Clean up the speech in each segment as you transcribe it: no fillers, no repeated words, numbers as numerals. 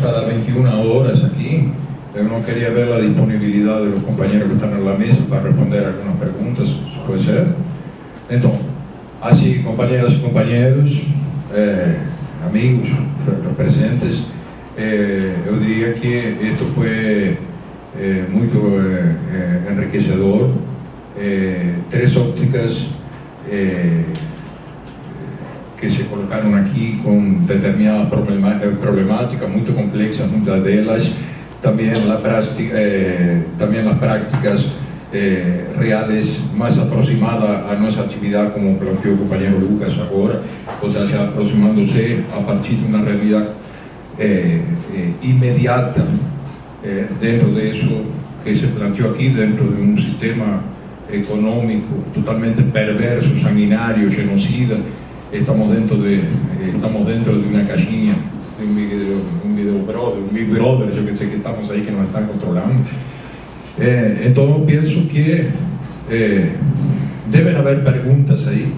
hasta las 21 horas aquí. Eu não queria ver a disponibilidade dos companheiros que estão na mesa para responder algumas perguntas, pode ser? Então, assim, companheiras e companheiros, amigos, presentes, eu diria que isto foi muito enriquecedor. Três ópticas que se colocaram aqui com determinada problemática muito complexa, muitas delas, também as práticas reales mais aproximadas à nossa atividade, como planteou o companheiro Lucas agora, ou seja, aproximando-se a partir de uma realidade imediata dentro disso que se planteou aqui, dentro de um sistema econômico totalmente perverso, sanguinário, genocida. Estamos dentro de uma caixinha, de um Big Brother, eu que sei que estamos aí, que nos estão controlando. Então eu penso que devem haver perguntas aí,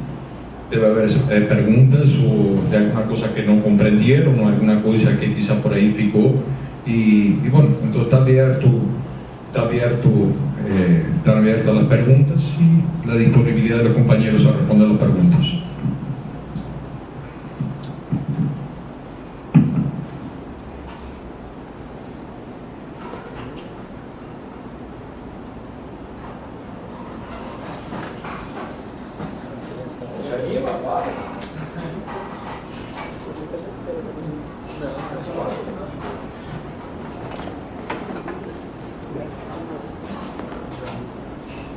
deve haver perguntas ou de alguma coisa que não compreenderam, ou alguma coisa que quizá por aí ficou. E bom, então estão abertas as perguntas e a disponibilidade dos companheiros a responder as perguntas.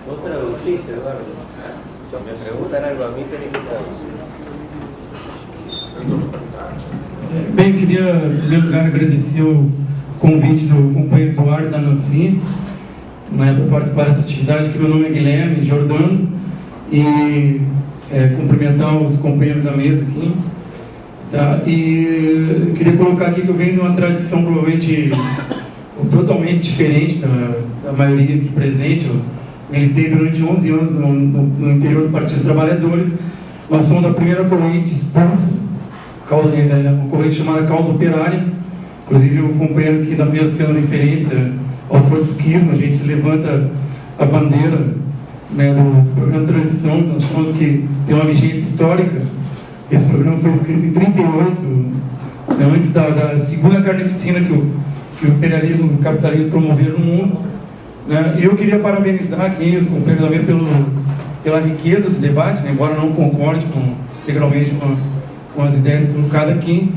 Vos traduciste, Eduardo. Si me preguntan algo a mí, tenés que traducir. Bem, eu queria, em primeiro lugar, agradecer o convite do companheiro Eduardo da Nancy, para participar dessa atividade, que meu nome é Guilherme Jordano, e cumprimentar os companheiros da mesa aqui. Tá? E eu queria colocar aqui que eu venho de uma tradição provavelmente totalmente diferente da maioria aqui presente. Eu militei durante 11 anos no interior do Partido dos Trabalhadores. Nós somos a primeira corrente expulsa, uma corrente chamada Causa Operária. Inclusive o companheiro aqui da mesa fez uma referência ao trotskismo. A gente levanta a bandeira, né, do programa de transição. Nós chamamos que tem uma vigência histórica. Esse programa foi escrito em 1938, né, antes da segunda carnificina que o imperialismo e o capitalismo promoveram no mundo. Né. Eu queria parabenizar aqui os companheiros da mesa pela riqueza do debate, né, embora não concorde integralmente com as ideias colocadas aqui.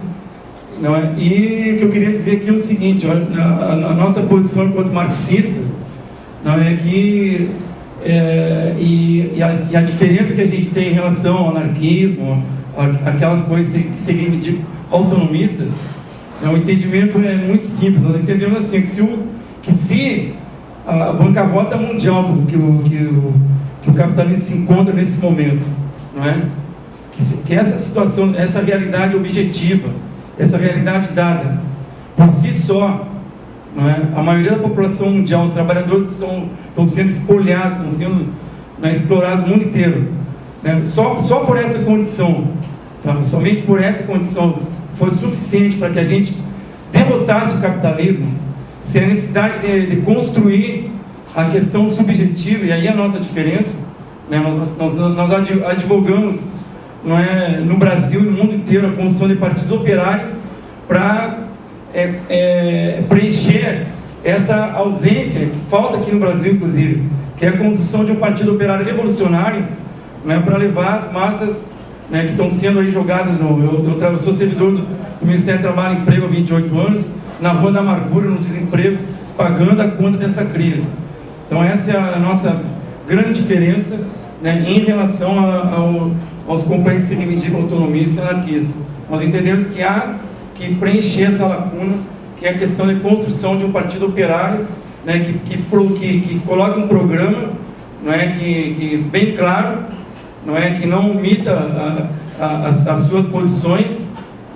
Não é? E o que eu queria dizer aqui é o seguinte: olha, a nossa posição enquanto marxista, não é que a diferença que a gente tem em relação ao anarquismo, aquelas coisas que se reivindicam autonomistas, o entendimento é muito simples. Nós entendemos assim, que se a bancarrota mundial que o capitalismo se encontra nesse momento, não é? Que essa situação, essa realidade objetiva, essa realidade dada por si só, não é? A maioria da população mundial, os trabalhadores que estão sendo espoliados, estão sendo, né, explorados no mundo inteiro, né? Só por essa condição, tá? Somente por essa condição foi suficiente para que a gente derrotasse o capitalismo, sem a necessidade de construir a questão subjetiva. E aí a nossa diferença, né? Nós advogamos, não é, no Brasil e no mundo inteiro, a construção de partidos operários para preencher essa ausência que falta aqui no Brasil, inclusive, que é a construção de um partido operário revolucionário, né, para levar as massas, né, que estão sendo aí jogadas eu sou servidor do Ministério do Trabalho e Emprego há 28 anos, na rua da amargura, no desemprego, pagando a conta dessa crise. Então essa é a nossa grande diferença, né, em relação aos companheiros que reivindicam autonomia e anarquistas. Nós entendemos que há que preencher essa lacuna, que é a questão de construção de um partido operário, né, que coloque um programa, não é, que bem claro, não é, que não omita as suas posições,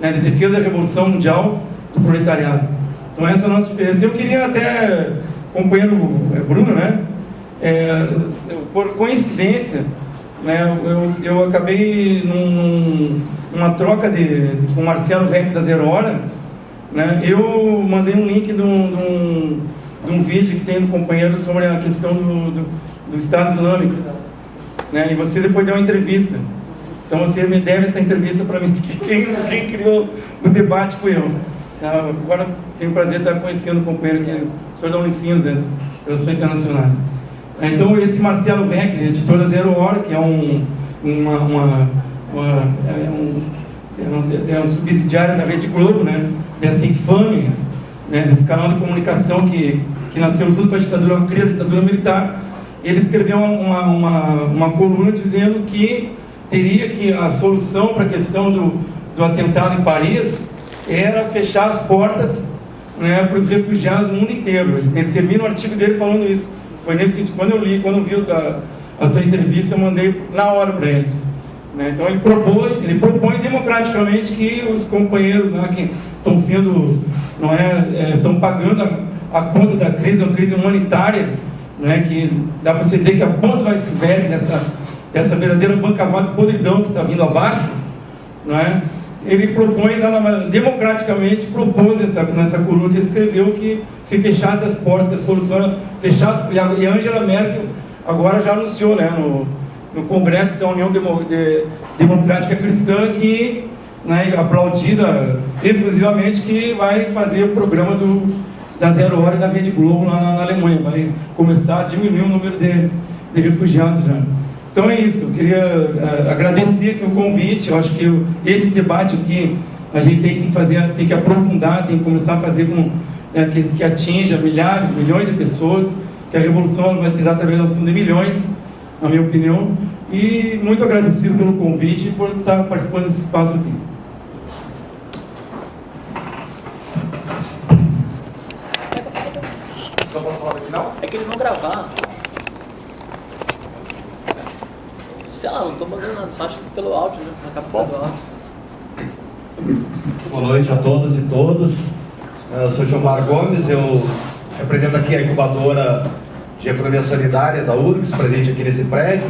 né, de defesa da revolução mundial do proletariado. Então essa é a nossa diferença. Eu queria até, companheiro Bruno, né, por coincidência, né, eu acabei numa troca com o Marcelo Rep da Zero Hora, né? Eu mandei um link de um vídeo que tem no companheiro sobre a questão do Estado Islâmico, né? E você depois deu uma entrevista. Então você me deve essa entrevista para mim, porque quem criou o debate fui eu. Agora tenho o prazer de estar conhecendo o companheiro aqui, o senhor da Unicinos, né? Relações Internacionais. Então esse Marcelo Beck, editor da Zero Hora, que é um subsidiário da Rede Globo, né? Dessa infame, né? Desse canal de comunicação que nasceu junto com a ditadura militar. Ele escreveu uma coluna dizendo que teria que a solução para a questão do atentado em Paris era fechar as portas, né, para os refugiados no mundo inteiro. Ele termina o artigo dele falando isso. Foi nesse sentido. Quando eu vi a tua entrevista, eu mandei na hora para ele, né? Então ele propõe democraticamente que os companheiros lá que estão sendo, estão pagando a conta da crise, uma crise humanitária, né, que dá para você dizer que a ponta do iceberg dessa verdadeira banca-vada podridão que está vindo abaixo, não é? Ele propõe, democraticamente propôs nessa coluna que ele escreveu, que se fechasse as portas, que a solução era fechar, e a Angela Merkel agora já anunciou, né, no Congresso da União Democrática Cristã, que, né, aplaudida efusivamente, que vai fazer o programa da Zero Hora e da Rede Globo lá na Alemanha, vai começar a diminuir o número de refugiados já. Então é isso, eu queria agradecer aqui o convite. Eu acho que esse debate aqui a gente tem que fazer, tem que aprofundar, tem que começar a fazer que atinja milhares, milhões de pessoas, que a revolução vai se dar através da ação de milhões, na minha opinião, e muito agradecido pelo convite e por estar participando desse espaço aqui. Só posso falar no final? É que eles vão gravar. Sei lá, não estou mandando nada, só acho que pelo áudio, né? Na captura do áudio. Boa noite a todas e todos. Eu sou Gilmar Gomes, eu represento aqui a incubadora de economia solidária da URGS, presente aqui nesse prédio.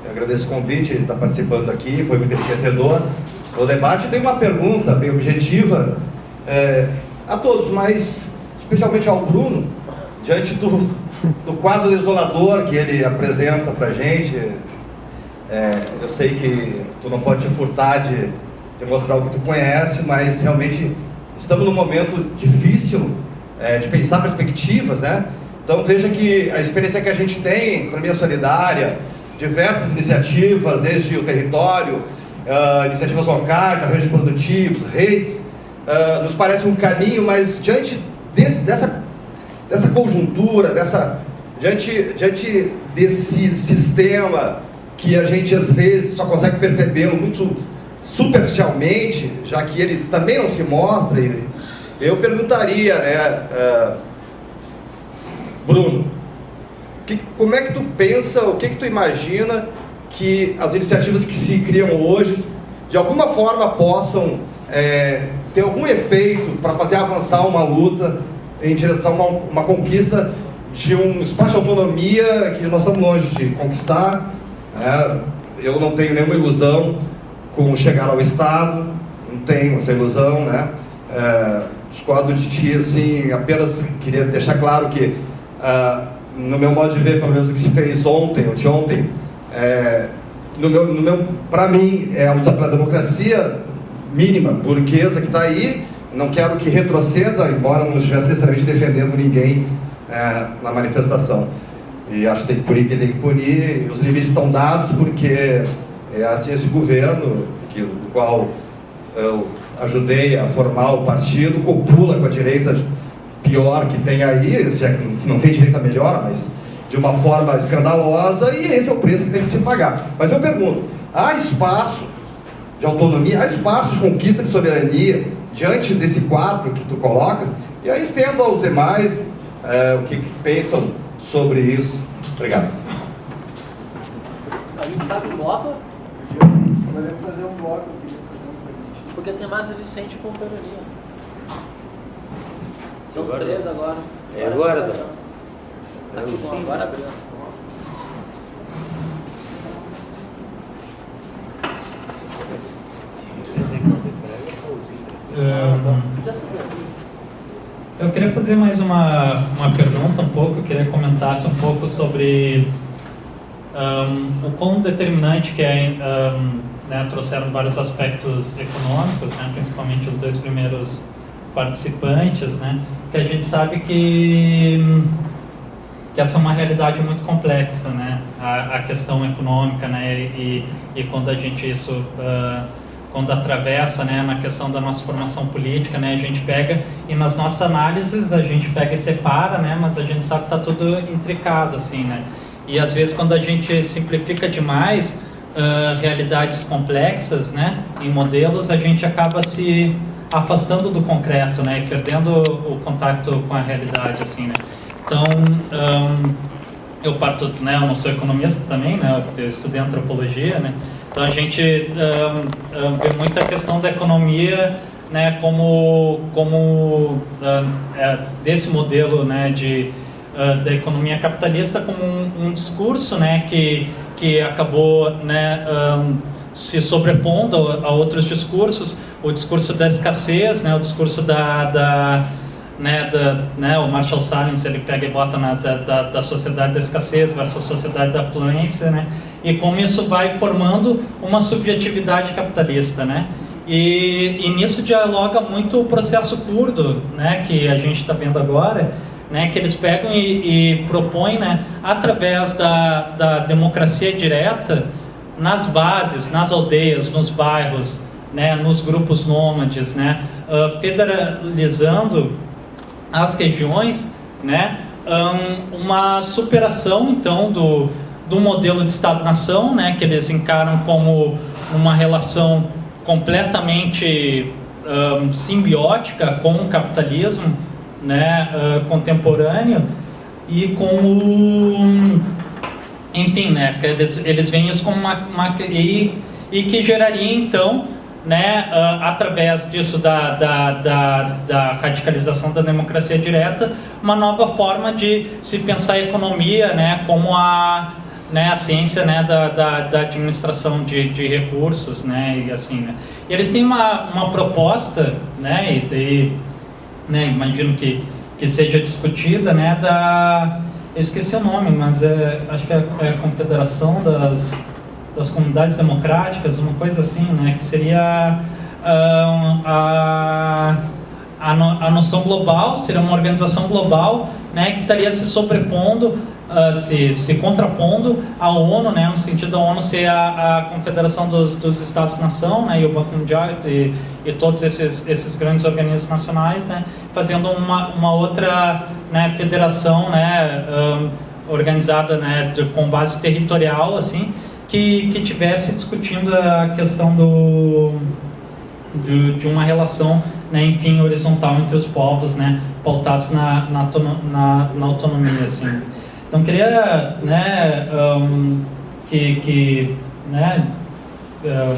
Eu agradeço o convite de estar participando aqui, foi muito enriquecedor. O debate tem uma pergunta bem objetiva a todos, mas especialmente ao Bruno, diante do quadro desolador que ele apresenta para a gente. Eu sei que tu não pode te furtar de mostrar o que tu conhece, mas realmente estamos num momento difícil de pensar perspectivas, né? Então veja que a experiência que a gente tem, economia solidária, diversas iniciativas, desde o território, iniciativas locais, arranjos produtivos, redes, nos parece um caminho, mas diante dessa conjuntura, diante desse sistema que a gente às vezes só consegue percebê-lo muito superficialmente, já que ele também não se mostra, eu perguntaria, né, Bruno, como é que tu pensa, o que tu imagina que as iniciativas que se criam hoje, de alguma forma possam ter algum efeito para fazer avançar uma luta em direção a uma conquista de um espaço de autonomia que nós estamos longe de conquistar? Eu não tenho nenhuma ilusão com chegar ao Estado, não tenho essa ilusão, né? Discordo de ti, assim, apenas queria deixar claro que, no meu modo de ver, pelo menos o que se fez ontem, ou de ontem, para mim, é a luta pela democracia mínima, burguesa que está aí. Não quero que retroceda, embora não estivesse necessariamente defendendo ninguém na manifestação. E acho que tem que punir quem tem que punir, os limites estão dados, porque é assim esse governo, do qual eu ajudei a formar o partido, copula com a direita pior que tem aí, se é que não tem direita melhor, mas de uma forma escandalosa, e esse é o preço que tem que se pagar. Mas eu pergunto, há espaço de autonomia, há espaço de conquista de soberania diante desse quadro que tu colocas? E aí estendo aos demais o que pensam sobre isso. Obrigado. A gente faz um bloco? Podemos fazer um bloco aqui. Porque tem mais o Vicente com o Peroninha. São 3 agora. É agora, Dom? Tá aqui, bom, agora abriu. É, Já sabia. Eu queria fazer mais uma pergunta um pouco, eu queria comentasse um pouco sobre o quão determinante que é, né, trouxeram vários aspectos econômicos, né, principalmente os dois primeiros participantes, né, que a gente sabe que essa é uma realidade muito complexa, né, a questão econômica, né, e quando a gente quando atravessa, né, na questão da nossa formação política, né, a gente pega e nas nossas análises a gente pega e separa, né, mas a gente sabe que está tudo intricado, assim, né, e às vezes quando a gente simplifica demais realidades complexas, né, em modelos, a gente acaba se afastando do concreto, né, e perdendo o contato com a realidade, assim, né. Então, eu parto, né, eu não sou economista também, né, eu estudei antropologia, né, então a gente vê muita questão da economia, né, como desse modelo, né, da economia capitalista como um discurso, né, que acabou, né, se sobrepondo a outros discursos, o discurso da escassez, né, o discurso o Marshall Salins, ele pega e bota da sociedade da escassez versus a sociedade da afluência, né? E como isso vai formando uma subjetividade capitalista, né? E nisso dialoga muito o processo curdo, né? Que a gente está vendo agora, né? Que eles pegam e propõem, né? Através da democracia direta, nas bases, nas aldeias, nos bairros, né? Nos grupos nômades, né? Federalizando as regiões, né, uma superação então do modelo de Estado-nação, né, que eles encaram como uma relação completamente simbiótica com o capitalismo, né, contemporâneo, e com enfim, né, que eles veem isso como e que geraria então, né, através disso da radicalização da democracia direta, uma nova forma de se pensar a economia, né, como a ciência, né, da administração de recursos, né, e assim, né. E eles têm uma proposta, né, e daí, né, imagino que seja discutida, né, eu esqueci o nome, mas acho que é a Confederação das Comunidades Democráticas, uma coisa assim, né, que seria a noção global, seria uma organização global, né, que estaria se sobrepondo, se contrapondo à ONU, né, no sentido da ONU ser a Confederação dos Estados-nação, né, e o Banco Mundial e todos esses grandes organismos nacionais, né, fazendo uma outra, né, federação, né, organizada, né, com base territorial, assim, que tivesse discutindo a questão de uma relação, né, enfim, horizontal entre os povos, né, pautados na autonomia, assim. Então, queria, né, que né,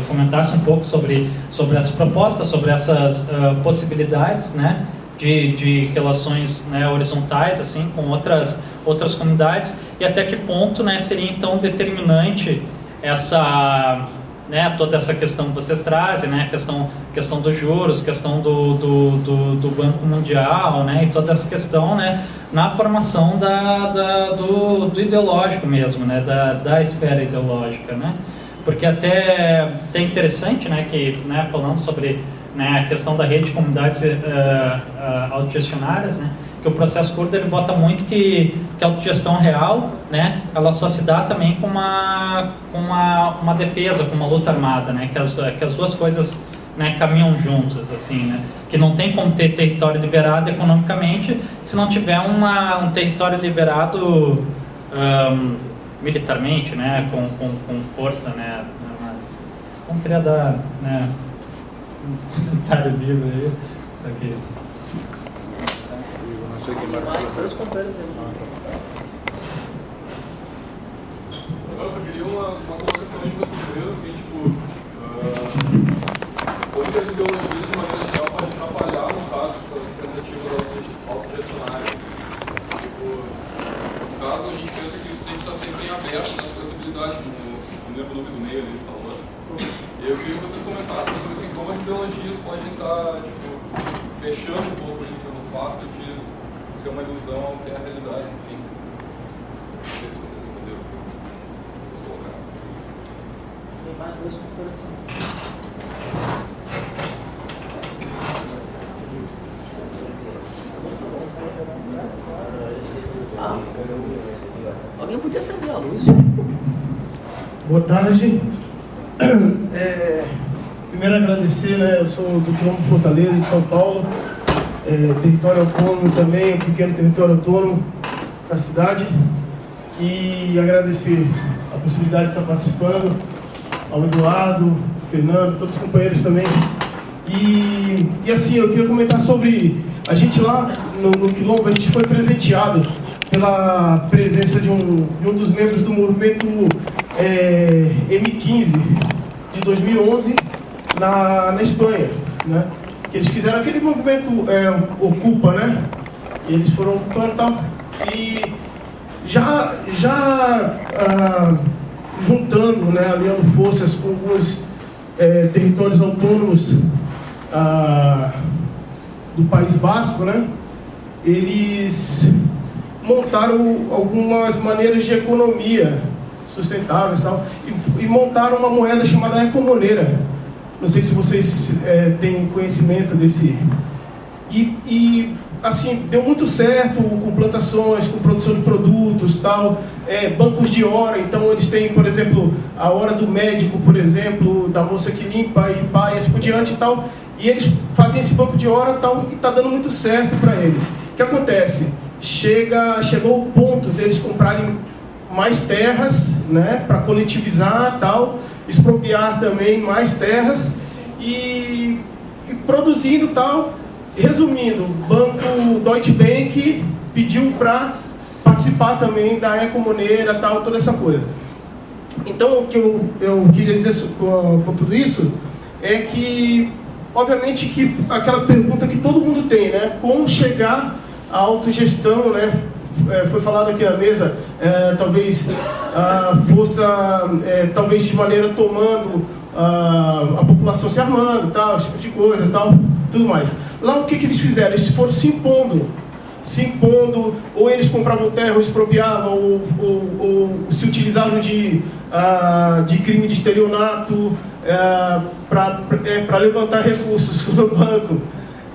comentasse um pouco sobre essa proposta, sobre essas possibilidades, né, de relações, né, horizontais, assim, com outras comunidades, e até que ponto, né, seria então determinante né, toda essa questão que vocês trazem, né, questão dos juros, questão do Banco Mundial, né, e toda essa questão, né, na formação do ideológico mesmo, né, da esfera ideológica, né, porque até interessante, né, que, né, falando sobre, né, a questão da rede de comunidades autogestionárias, né, que o processo curdo ele bota muito que a autogestão real, né, ela só se dá também com uma defesa, com uma luta armada, né, que as duas coisas, né, caminham juntas, assim, né, que não tem como ter território liberado economicamente se não tiver um território liberado militarmente, né, com força, né, mas, então queria dar, né, um comentário livre aí, aqui. Eu só queria uma colocação de vocês três, assim, tipo, como que as ideologias de maneira geral podem atrapalhar, no caso, essas tentativas autogestionárias. Tipo, no caso, a gente pensa que isso tem que estar sempre em aberto nas possibilidades, no lembro do meio ali falando. E eu queria que vocês comentassem sobre assim, como as ideologias podem estar, tipo, fechando um pouco isso pelo fato de ser uma ilusão ao ter a realidade, enfim. Não sei se vocês entenderam o que eu vou colocar. Tem mais dois computadores. Alguém podia acender a luz. Boa tarde. Primeiro agradecer, né? Eu sou do quilômetro Fortaleza, em São Paulo. Território autônomo também, um pequeno território autônomo da cidade. E agradecer a possibilidade de estar participando, ao Eduardo, Fernando, todos os companheiros também. E assim, eu queria comentar sobre a gente lá no Quilombo, a gente foi presenteado pela presença de um dos membros do movimento M15 de 2011 na Espanha, né? Que eles fizeram aquele movimento Ocupa, né? E eles foram ocupando e tal. E já juntando, né, alinhando forças com alguns territórios autônomos do País Basco, né? Eles montaram algumas maneiras de economia sustentáveis e tal, e montaram uma moeda chamada Ecomonera. Não sei se vocês têm conhecimento desse. E assim, deu muito certo com plantações, com produção de produtos, tal, bancos de hora. Então eles têm, por exemplo, a hora do médico, por exemplo, da moça que limpa e pá, e assim por diante e tal. E eles fazem esse banco de hora tal, e está dando muito certo para eles. O que acontece? Chegou o ponto deles comprarem mais terras, né, para coletivizar tal, expropriar também mais terras e produzindo tal. Resumindo, o banco Deutsche Bank pediu para participar também da Ecomonera tal, toda essa coisa. Então, o que eu queria dizer com tudo isso é que, obviamente, que aquela pergunta que todo mundo tem, né, como chegar à autogestão, né? Foi falado aqui na mesa, talvez a força, talvez de maneira tomando a população se armando, tal, esse tipo de coisa, tal, tudo mais. Lá o que eles fizeram? Eles foram se impondo, ou eles compravam terra, ou expropriavam, ou se utilizavam de crime de estelionato para levantar recursos no banco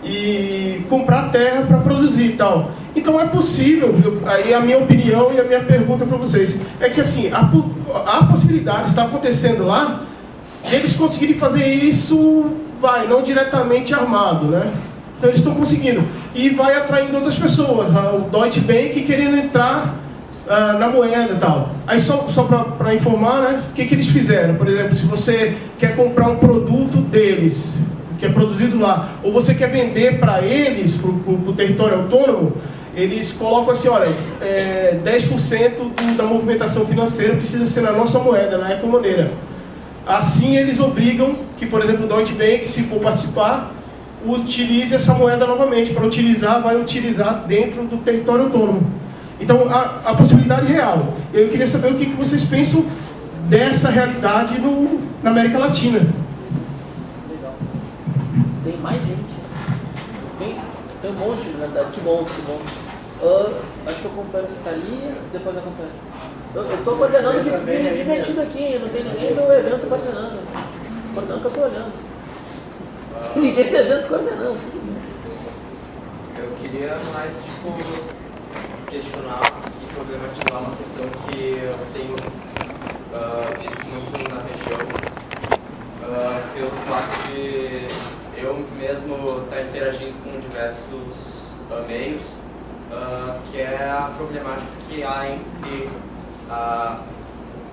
e comprar terra para produzir e tal. Então é possível, aí a minha opinião e a minha pergunta para vocês é que assim, a possibilidade está acontecendo lá de eles conseguirem fazer isso, não diretamente armado, né? Então eles estão conseguindo e vai atraindo outras pessoas, o Deutsche Bank querendo entrar na moeda e tal. Aí só para informar, né, o que eles fizeram? Por exemplo, se você quer comprar um produto deles, que é produzido lá, ou você quer vender para eles, para o território autônomo, eles colocam assim, olha, 10% da movimentação financeira precisa ser na nossa moeda, na Ecomonera. Assim eles obrigam que, por exemplo, o Deutsche Bank, se for participar, utilize essa moeda novamente. Para utilizar, vai utilizar dentro do território autônomo. Então, a possibilidade real. Eu queria saber o que vocês pensam dessa realidade na América Latina. Legal. Tem mais gente. Tem um monte, na verdade. Que bom. Acho que eu acompanho o que está ali, depois eu acompanho. Eu estou coordenando divertido aqui, não tem ninguém no evento coordenando. Coordenando que eu estou olhando. Ninguém no evento coordenando. Eu queria mais, questionar e problematizar uma questão que eu tenho visto muito na região, pelo fato de eu mesmo estar interagindo com diversos meios, que é a problemática que há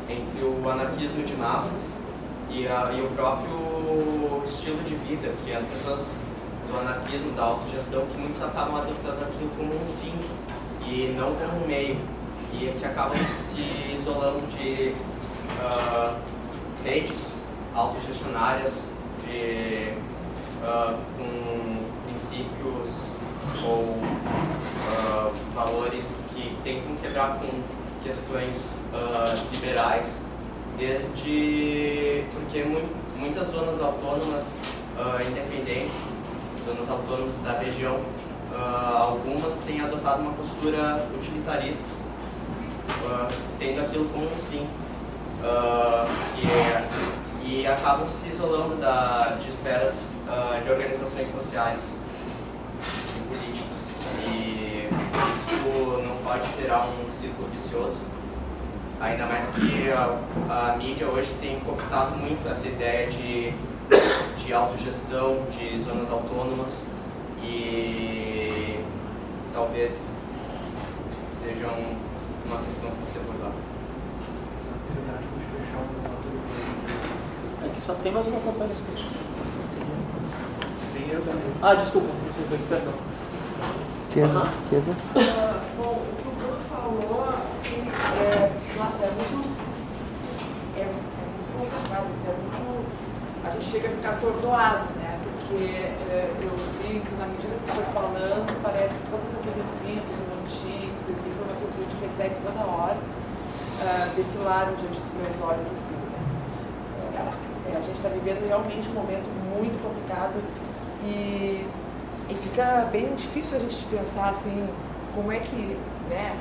entre o anarquismo de massas e o próprio estilo de vida, que as pessoas do anarquismo, da autogestão, que muitos acabam adotando aquilo como um fim e não como um meio, e que acabam se isolando de redes autogestionárias com princípios ou valores que tentam quebrar com questões liberais, porque muitas zonas autônomas independentes, zonas autônomas da região, algumas têm adotado adotado uma postura utilitarista, tendo aquilo como um fim, e acabam se isolando de esferas de organizações sociais e políticas. E isso não pode gerar um círculo vicioso, ainda mais que a mídia hoje tem cooptado muito essa ideia de autogestão, de zonas autônomas, e talvez seja uma questão que se abordar. Vocês acham de fechar o relatório? É que só tem mais uma companhia escrita. Desculpa, perdão. Bom, o que o Bruno falou é muito complicado, a gente chega a ficar atordoado, né? Porque eu vi que na medida que foi falando, parece que todos aqueles vídeos, notícias, informações que a gente recebe toda hora, desfilaram diante dos meus olhos assim, né? A gente está vivendo realmente um momento muito complicado e fica bem difícil a gente pensar assim, como é que, né?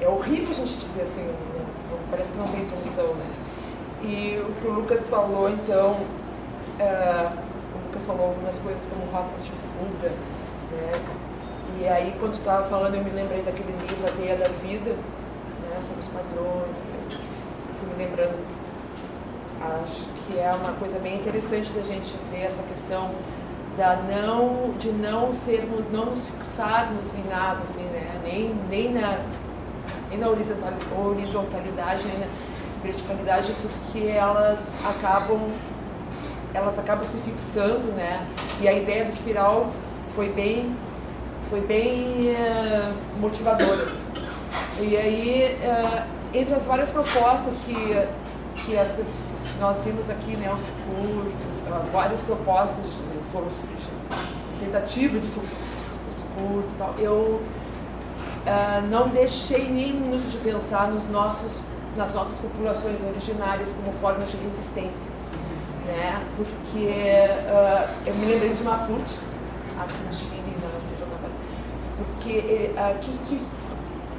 É horrível a gente dizer assim, parece que não tem solução, né? E o que o Lucas falou, então, o Lucas falou algumas coisas como rotas de fuga, né? E aí, quando tu estava falando, eu me lembrei daquele livro, A Teia da Vida, né? Sobre os padrões, fui me lembrando, acho que é uma coisa bem interessante da gente ver essa questão de não nos fixarmos em nada, assim, né? Nem na horizontalidade, nem na verticalidade, porque elas acabam se fixando, né? E a ideia do espiral foi bem motivadora. E aí, entre as várias propostas que nós vimos aqui, né, os cursos, várias propostas de solução, tentativa de solução, cursos e tal, eu não deixei nem um minuto de pensar nas nossas populações originárias como formas de resistência, né? Porque eu me lembrei de Mapuches, aqui no Chile, porque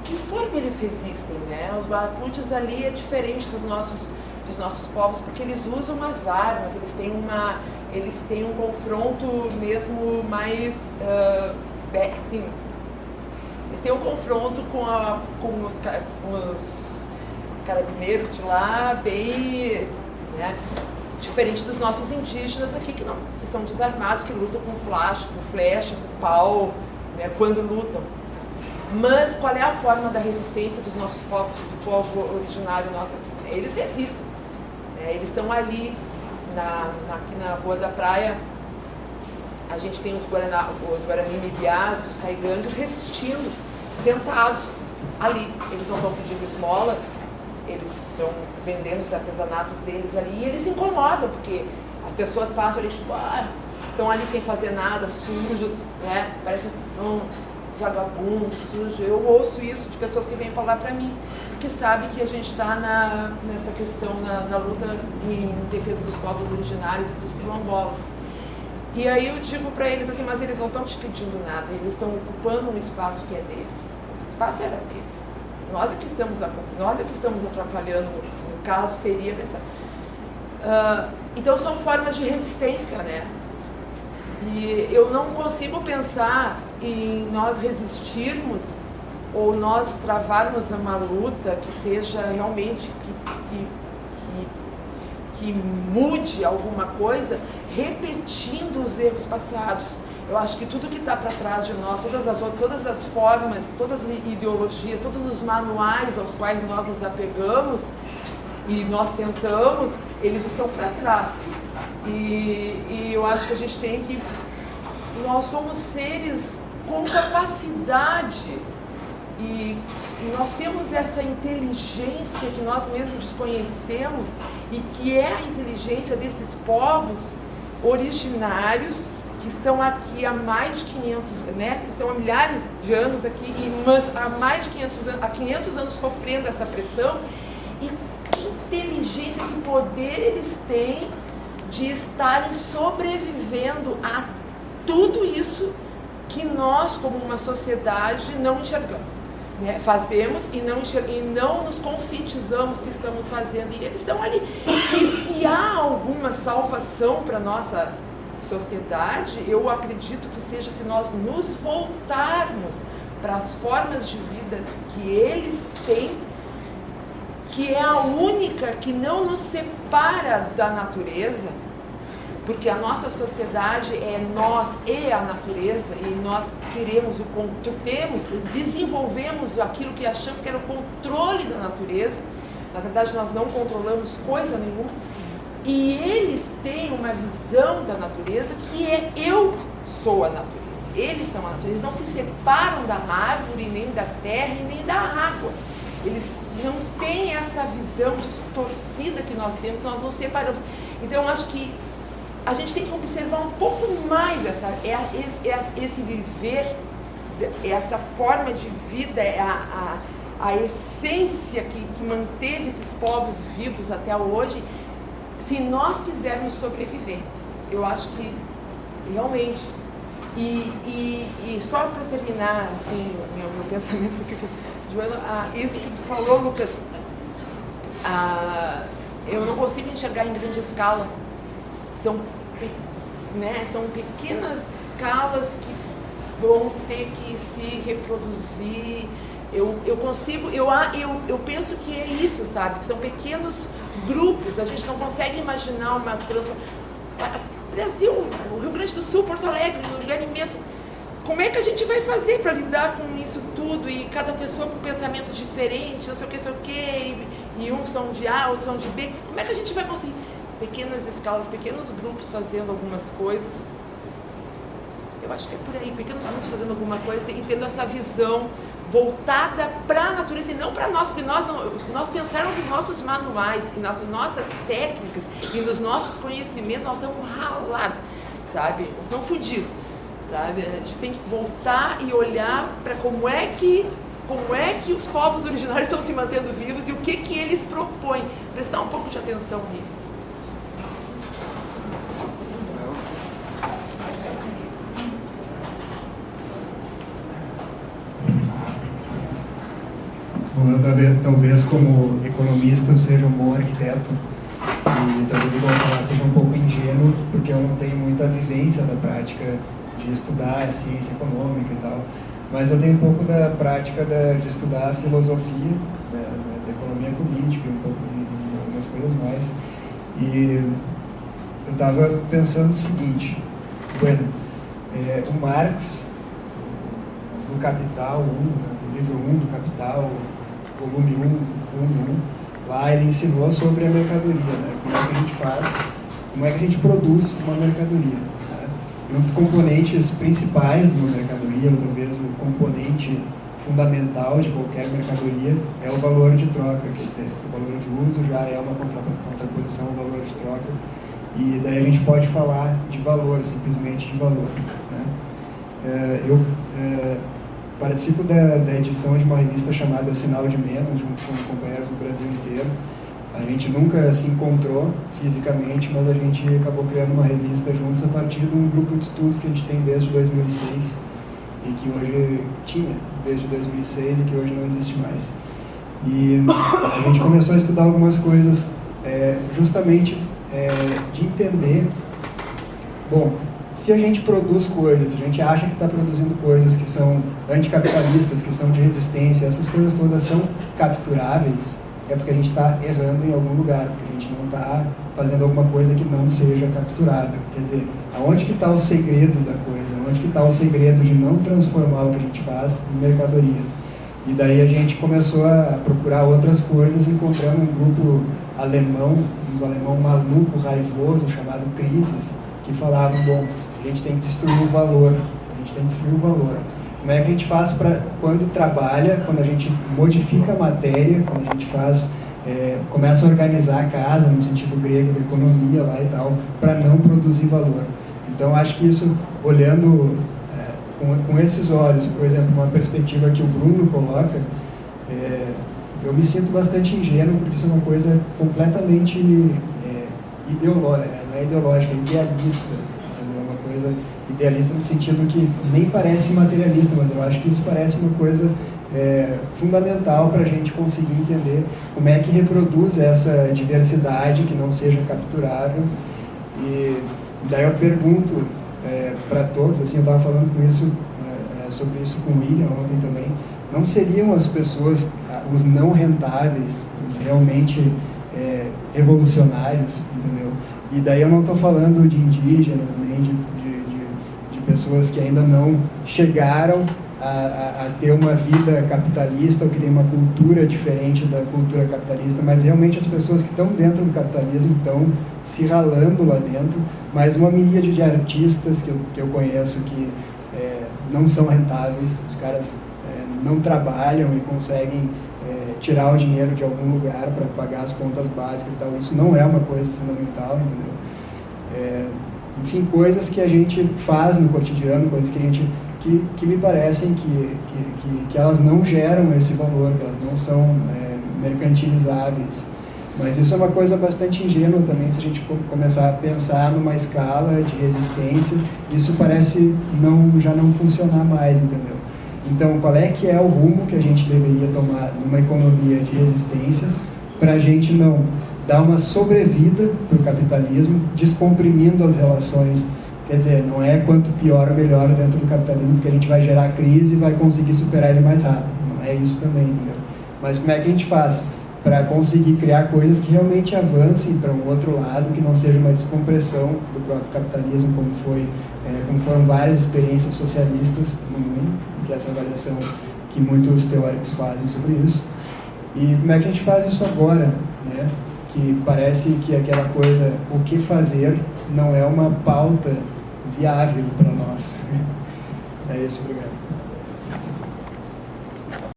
que forma eles resistem, né? Os Mapuches ali é diferente dos nossos povos, porque eles usam as armas, eles têm um confronto mesmo mais, assim, eles têm um confronto com os carabineiros de lá, bem, né, diferente dos nossos indígenas aqui, que são desarmados, que lutam com flecha, com pau, né, quando lutam. Mas qual é a forma da resistência dos nossos povos, do povo originário nosso aqui? Eles resistem, né? Eles estão ali, aqui na Rua da Praia, a gente tem os Guarani Mibiás, os Raigangues resistindo, sentados ali. Eles não estão pedindo esmola, eles estão vendendo os artesanatos deles ali, e eles incomodam, porque as pessoas passam ali, tipo, estão ali sem fazer nada, sujos, né? Parecem vagabundos, sujos. Eu ouço isso de pessoas que vêm falar para mim, porque sabem que a gente está nessa questão, na luta em defesa dos povos originários e dos quilombolas. E aí eu digo para eles assim, mas eles não estão te pedindo nada, eles estão ocupando um espaço que é deles. Esse espaço era deles. Nós é que estamos atrapalhando, no caso seria pensar. Então são formas de resistência, né? E eu não consigo pensar em nós resistirmos ou nós travarmos uma luta que seja realmente que mude alguma coisa, repetindo os erros passados. Eu acho que tudo que está para trás de nós, todas as formas, todas as ideologias, todos os manuais aos quais nós nos apegamos e nós tentamos, eles estão para trás. E eu acho que a gente tem que... Nós somos seres com capacidade e nós temos essa inteligência que nós mesmos desconhecemos e que é a inteligência desses povos originários que estão aqui há mais de 500, né? Estão há milhares de anos aqui, mas há mais de 500 anos sofrendo essa pressão. E que inteligência, que poder eles têm de estarem sobrevivendo a tudo isso que nós, como uma sociedade, não enxergamos. Né? Fazemos e não nos conscientizamos que estamos fazendo. E eles estão ali. E se há alguma salvação para a nossa sociedade, eu acredito que seja se nós nos voltarmos para as formas de vida que eles têm, que é a única que não nos separa da natureza, porque a nossa sociedade é nós e a natureza, e nós desenvolvemos aquilo que achamos que era o controle da natureza. Na verdade, nós não controlamos coisa nenhuma. E eles têm uma visão da natureza que é eu sou a natureza. Eles são a natureza. Eles não se separam da árvore, nem da terra e nem da água. Eles não têm essa visão distorcida que nós temos, que nós nos separamos. Então, eu acho que a gente tem que observar um pouco mais esse viver, essa forma de vida, a essência que manteve esses povos vivos até hoje, se nós quisermos sobreviver. Eu acho que realmente, e só para terminar assim, meu pensamento, eu fico isso que tu falou, Lucas, eu não consigo enxergar em grande escala. São pequenas escalas que vão ter que se reproduzir. Eu penso que é isso, sabe? São pequenos grupos. A gente não consegue imaginar uma transformação. Brasil, o Rio Grande do Sul, Porto Alegre, um lugar imenso. Como é que a gente vai fazer para lidar com isso tudo? E cada pessoa com um pensamento diferente, não sei o que, e uns são de A, outros são de B. Como é que a gente vai conseguir? Pequenas escalas, pequenos grupos fazendo algumas coisas. Eu acho que é por aí, pequenos grupos fazendo alguma coisa e tendo essa visão voltada para a natureza e não para nós, porque nós pensarmos nos nossos manuais e nas nossas técnicas e nos nossos conhecimentos, nós estamos ralados, sabe? Nós estamos fodidos, sabe? A gente tem que voltar e olhar para como é que os povos originários estão se mantendo vivos e o que eles propõem. Prestar um pouco de atenção nisso. Eu talvez como economista eu seja um bom arquiteto e talvez eu vou falar seja um pouco ingênuo porque eu não tenho muita vivência da prática de estudar a ciência econômica e tal, mas eu tenho um pouco da prática de estudar a filosofia da economia política, um pouco de algumas coisas mais, e eu estava pensando o seguinte, o Marx, no Capital 1, no livro 1 do Capital, volume 1, lá ele ensinou sobre a mercadoria, né? Como é que a gente faz, como é que a gente produz uma mercadoria. Né? E um dos componentes principais de uma mercadoria, ou talvez o componente fundamental de qualquer mercadoria, é o valor de troca, quer dizer, o valor de uso já é uma contraposição ao valor de troca, e daí a gente pode falar de valor, simplesmente de valor. Né? Eu participo da edição de uma revista chamada Sinal de Menos, junto com companheiros do Brasil inteiro. A gente nunca se encontrou fisicamente, mas a gente acabou criando uma revista juntos a partir de um grupo de estudos que a gente tem desde 2006 e que hoje tinha desde 2006 e que hoje não existe mais. E a gente começou a estudar algumas coisas justamente de entender, bom, se a gente produz coisas, se a gente acha que está produzindo coisas que são anticapitalistas, que são de resistência, essas coisas todas são capturáveis, é porque a gente está errando em algum lugar, porque a gente não está fazendo alguma coisa que não seja capturada. Quer dizer, aonde que está o segredo da coisa? Onde que está o segredo de não transformar o que a gente faz em mercadoria? E daí a gente começou a procurar outras coisas, encontrando um grupo alemão, um alemão maluco, raivoso, chamado Crisis, que falavam, bom, a gente tem que destruir o valor, Como é que a gente faz para, quando trabalha, quando a gente modifica a matéria, quando a gente faz, começa a organizar a casa, no sentido grego da economia lá e tal, para não produzir valor. Então, acho que isso, olhando com esses olhos, por exemplo, uma perspectiva que o Bruno coloca, eu me sinto bastante ingênuo, porque isso é uma coisa completamente ideológica, não é ideológica, é idealista. É uma coisa idealista no sentido que nem parece materialista, mas eu acho que isso parece uma coisa fundamental para a gente conseguir entender como é que reproduz essa diversidade que não seja capturável. E daí eu pergunto para todos, assim, eu estava falando sobre isso com o William ontem também, não seriam as pessoas, os não rentáveis, os realmente revolucionários, entendeu? E daí eu não estou falando de indígenas, nem de pessoas que ainda não chegaram a ter uma vida capitalista ou que tem uma cultura diferente da cultura capitalista, mas realmente as pessoas que estão dentro do capitalismo estão se ralando lá dentro, mas uma miríade de artistas que eu conheço que não são rentáveis, os caras não trabalham e conseguem tirar o dinheiro de algum lugar para pagar as contas básicas e tal. Isso não é uma coisa fundamental, entendeu? Enfim, coisas que a gente faz no cotidiano, coisas que a gente que me parecem que elas não geram esse valor, que elas não são mercantilizáveis. Mas isso é uma coisa bastante ingênua também, se a gente começar a pensar numa escala de resistência, isso parece já não funcionar mais, entendeu? Então, qual é que é o rumo que a gente deveria tomar numa economia de resistência para a gente não dar uma sobrevida para o capitalismo, descomprimindo as relações? Quer dizer, não é quanto pior ou melhor dentro do capitalismo, porque a gente vai gerar crise e vai conseguir superar ele mais rápido. Não é isso também, entendeu? Mas como é que a gente faz para conseguir criar coisas que realmente avancem para um outro lado, que não seja uma descompressão do próprio capitalismo, como foram várias experiências socialistas no mundo, que é essa avaliação que muitos teóricos fazem sobre isso. E como é que a gente faz isso agora, né? Que parece que aquela coisa, o que fazer, não é uma pauta viável para nós. É isso, obrigado.